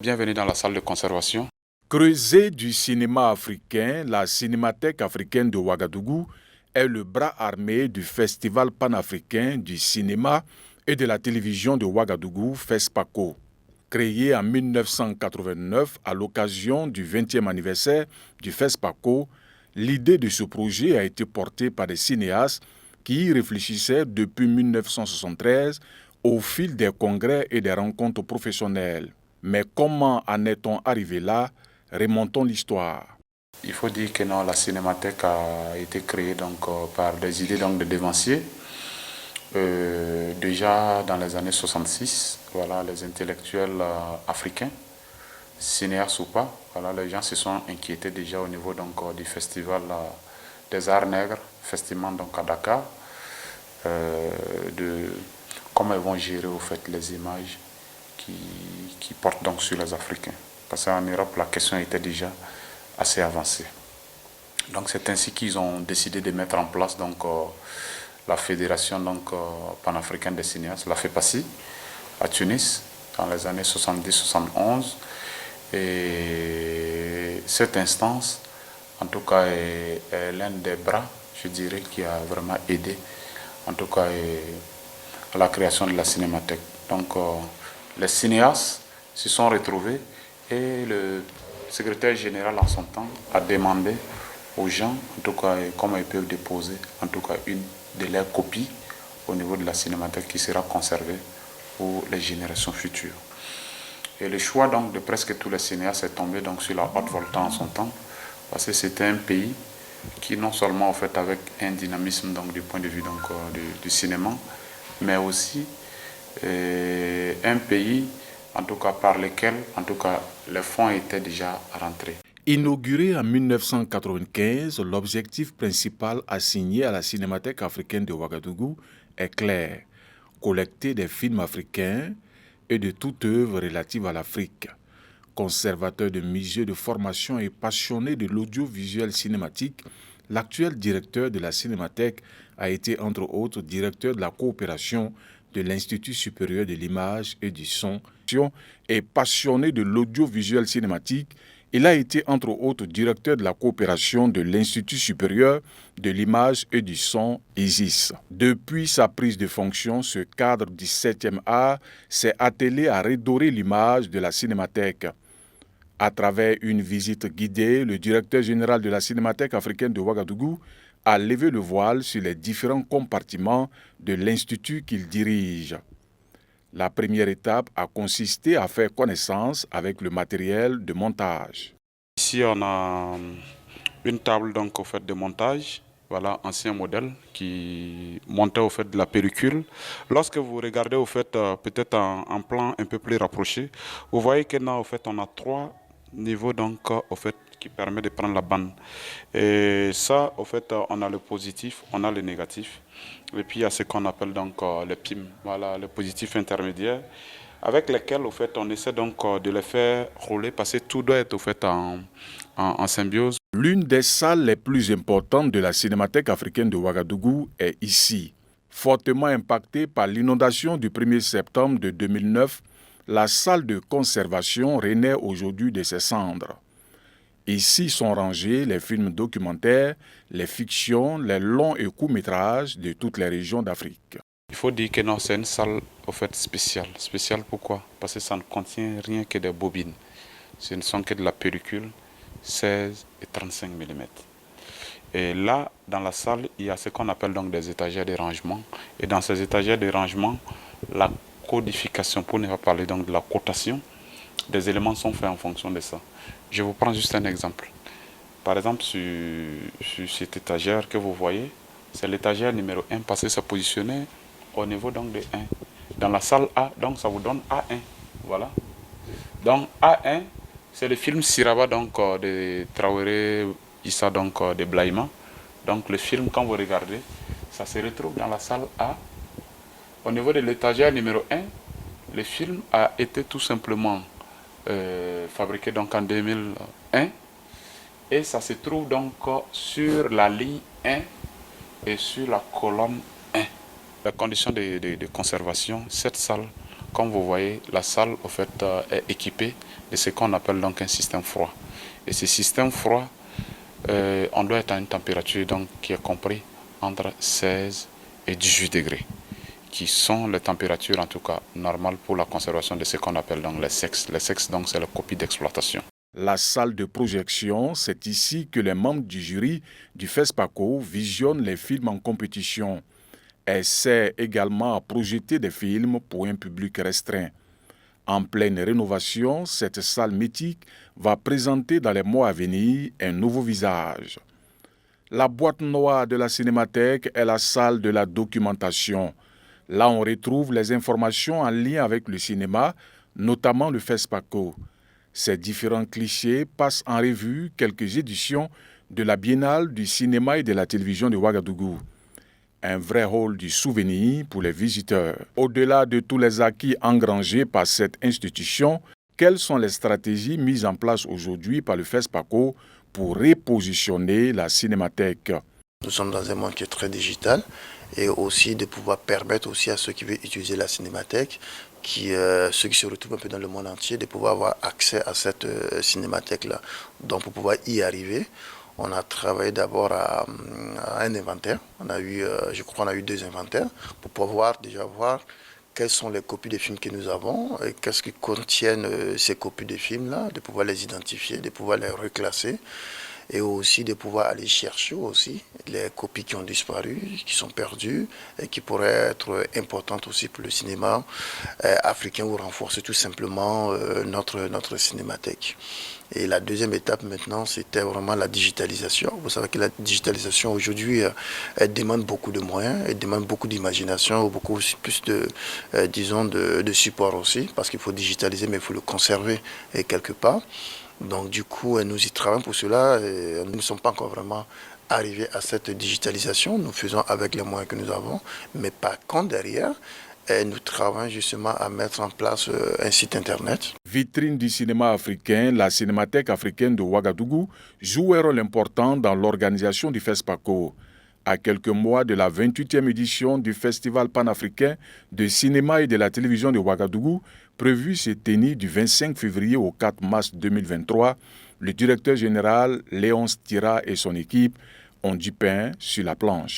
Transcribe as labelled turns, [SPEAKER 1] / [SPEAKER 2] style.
[SPEAKER 1] Bienvenue dans la salle de conservation.
[SPEAKER 2] Creuset du cinéma africain, la Cinémathèque africaine de Ouagadougou est le bras armé du Festival panafricain du cinéma et de la télévision de Ouagadougou, FESPACO. Créé en 1989 à l'occasion du 20e anniversaire du FESPACO, l'idée de ce projet a été portée par des cinéastes qui y réfléchissaient depuis 1973 au fil des congrès et des rencontres professionnelles. Mais comment en est-on arrivé là? Remontons l'histoire.
[SPEAKER 1] Il faut dire que non, la cinémathèque a été créée par des idées de Devanciers. Déjà dans les années 66, voilà, les intellectuels africains, cinéastes ou pas, voilà, les gens se sont inquiétés déjà au niveau du festival des arts nègres, festival à Dakar, de comment ils vont gérer au fait les images qui portent donc sur les Africains. Parce qu'en Europe, la question était déjà assez avancée. Donc c'est ainsi qu'ils ont décidé de mettre en place la fédération panafricaine des cinéastes, la FEPACI, à Tunis, dans les années 70-71. Et cette instance, en tout cas, est l'un des bras, je dirais, qui a vraiment aidé, en tout cas, à la création de la cinémathèque. Donc, les cinéastes se sont retrouvés et le secrétaire général en son temps a demandé aux gens, en tout cas, comment ils peuvent déposer, en tout cas, une de leurs copies au niveau de la cinémathèque qui sera conservée pour les générations futures. Et le choix donc de presque tous les cinéastes est tombé sur la Haute-Volta en son temps, parce que c'était un pays qui non seulement en fait avec un dynamisme du point de vue du cinéma, mais aussi un pays en tout cas par lequel en tout cas les fonds étaient déjà rentrés.
[SPEAKER 2] Inauguré en 1995, l'objectif principal assigné à la Cinémathèque africaine de Ouagadougou est clair: collecter des films africains et de toute œuvre relative à l'Afrique. Conservateur de musées de formation et passionné de l'audiovisuel cinématique, l'actuel directeur de la Cinémathèque a été entre autres directeur de la coopération de l'Institut supérieur de l'image et du son. Et passionné de l'audiovisuel cinématique, il a été entre autres directeur de la coopération de l'Institut supérieur de l'image et du son, ISIS. Depuis sa prise de fonction, ce cadre du 7e art s'est attelé à redorer l'image de la Cinémathèque. À travers une visite guidée, le directeur général de la Cinémathèque africaine de Ouagadougou a levé le voile sur les différents compartiments de l'institut qu'il dirige. La première étape a consisté à faire connaissance avec le matériel de montage.
[SPEAKER 1] Ici, on a une table au fait de montage. Voilà, ancien modèle qui montait au fait de la pellicule. Lorsque vous regardez au fait peut-être en plan un peu plus rapproché, vous voyez que là au fait on a 3 niveaux au fait qui permet de prendre la bande. Et ça au fait on a le positif, on a le négatif. Et puis il y a ce qu'on appelle le PIM, voilà, le positif intermédiaire, avec lesquels au fait on essaie de les faire rouler parce que tout doit être au fait en symbiose.
[SPEAKER 2] L'une des salles les plus importantes de la Cinémathèque africaine de Ouagadougou est ici. Fortement impactée par l'inondation du 1er septembre de 2009, la salle de conservation renaît aujourd'hui de ses cendres. Ici sont rangés les films documentaires, les fictions, les longs et courts métrages de toutes les régions d'Afrique.
[SPEAKER 1] Il faut dire que non, c'est une salle au fait spéciale. Spéciale pourquoi? Parce que ça ne contient rien que des bobines. Ce ne sont que de la pellicule 16 et 35 mm. Et là, dans la salle, il y a ce qu'on appelle des étagères de rangement. Et dans ces étagères de rangement, la codification, pour ne pas parler de la cotation, des éléments sont faits en fonction de ça. Je vous prends juste un exemple. Par exemple, sur cette étagère que vous voyez, c'est l'étagère numéro 1 parce que c'est positionné au niveau de 1. Dans la salle A, donc ça vous donne A1. Voilà. Donc A1, c'est le film Siraba de Traoré Issa de Blaïma. Donc le film, quand vous regardez, ça se retrouve dans la salle A. Au niveau de l'étagère numéro 1, le film a été tout simplement fabriqué en 2001 et ça se trouve sur la ligne 1 et sur la colonne 1. La condition de conservation, cette salle Comme vous voyez, la salle en fait, est équipée de ce qu'on appelle donc un système froid. Et ce système froid, on doit être à une température donc, qui est comprise entre 16 et 18 degrés, qui sont les températures en tout cas normales pour la conservation de ce qu'on appelle donc les sexes. Les sexes, donc, c'est la copie d'exploitation.
[SPEAKER 2] La salle de projection, c'est ici que les membres du jury du FESPACO visionnent les films en compétition. Elle sert également à projeter des films pour un public restreint. En pleine rénovation, cette salle mythique va présenter dans les mois à venir un nouveau visage. La boîte noire de la Cinémathèque est la salle de la documentation. Là, on retrouve les informations en lien avec le cinéma, notamment le FESPACO. Ces différents clichés passent en revue quelques éditions de la Biennale du cinéma et de la télévision de Ouagadougou. Un vrai rôle du souvenir pour les visiteurs. Au-delà de tous les acquis engrangés par cette institution, quelles sont les stratégies mises en place aujourd'hui par le FESPACO pour repositionner la cinémathèque?
[SPEAKER 3] Nous sommes dans un monde qui est très digital et aussi de pouvoir permettre aussi à ceux qui veulent utiliser la cinémathèque, ceux qui se retrouvent un peu dans le monde entier, de pouvoir avoir accès à cette cinémathèque-là. Donc pour pouvoir y arriver, on a travaillé d'abord à un inventaire. On a eu, je crois qu'on a eu 2 inventaires pour pouvoir déjà voir quelles sont les copies de films que nous avons et qu'est-ce qui contiennent ces copies de films-là, de pouvoir les identifier, de pouvoir les reclasser et aussi de pouvoir aller chercher aussi les copies qui ont disparu, qui sont perdues et qui pourraient être importantes aussi pour le cinéma africain ou renforcer tout simplement notre cinémathèque. Et la deuxième étape maintenant, c'était vraiment la digitalisation. Vous savez que la digitalisation aujourd'hui, elle demande beaucoup de moyens, elle demande beaucoup d'imagination, beaucoup plus de support aussi, parce qu'il faut digitaliser, mais il faut le conserver quelque part. Donc du coup, nous y travaillons pour cela. Et nous ne sommes pas encore vraiment arrivés à cette digitalisation. Nous faisons avec les moyens que nous avons. Mais par contre, derrière, nous travaillons justement à mettre en place un site internet.
[SPEAKER 2] Vitrine du cinéma africain, la Cinémathèque africaine de Ouagadougou joue un rôle important dans l'organisation du FESPACO. À quelques mois de la 28e édition du Festival panafricain de cinéma et de la télévision de Ouagadougou, prévu se tenir du 25 février au 4 mars 2023, le directeur général Léonce Tira et son équipe ont du pain sur la planche.